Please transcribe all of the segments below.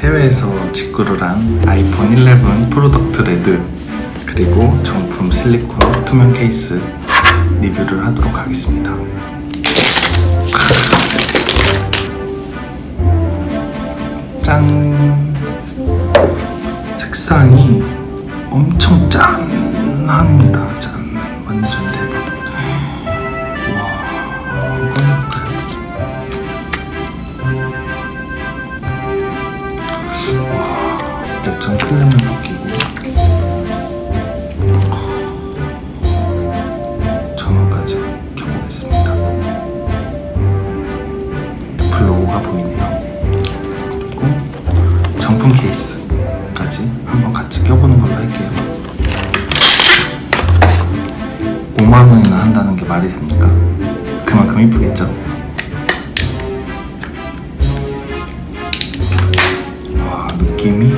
해외에서 직구를 한 아이폰 11 프로덕트 레드 그리고 정품 실리콘 투명 케이스 리뷰를 하도록 하겠습니다. 짠! 색상이 엄청 짠합니다. 짠! 완전 대박. 와, 한번 해볼까요? 와, 일단 필름을 벗기고 전원까지 켜보겠습니다. 애플 로고가 보이네요. 그리고 정품 케이스까지 한번 같이 껴보는 걸로 할게요. 5만원이나 한다는 게 말이 됩니까? 그만큼 이쁘겠죠? 와, 느낌이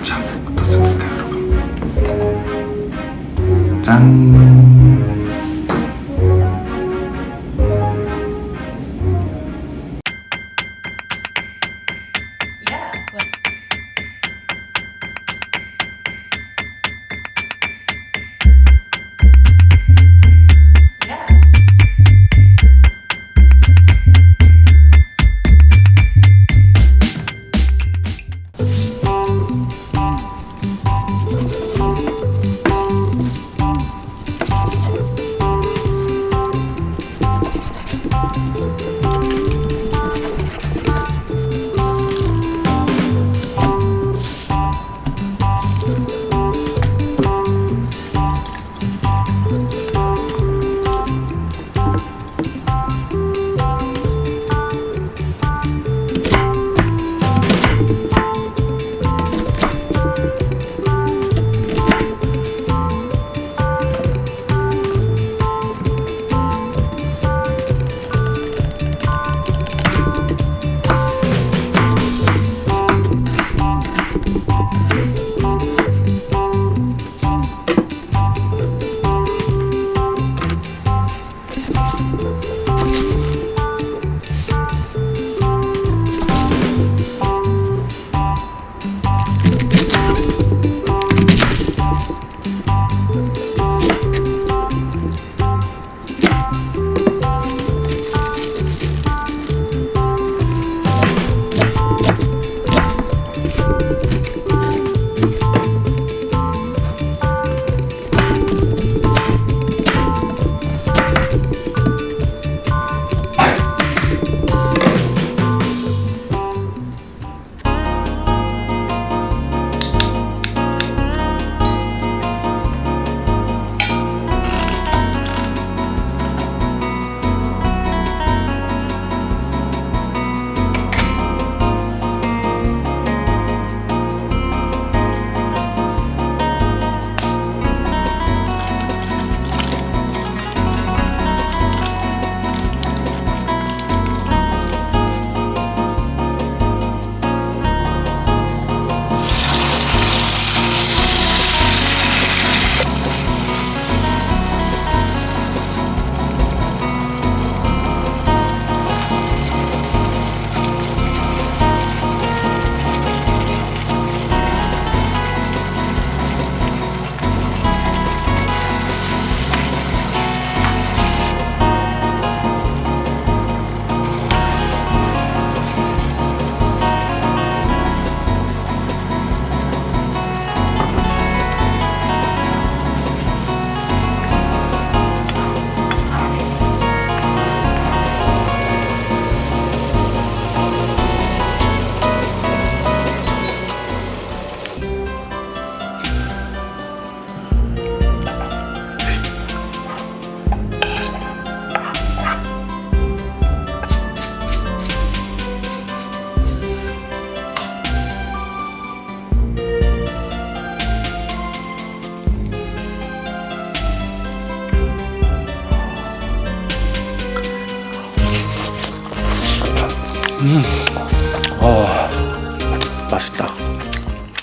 자, 어떻습니까 여러분? 짠! 맛있다.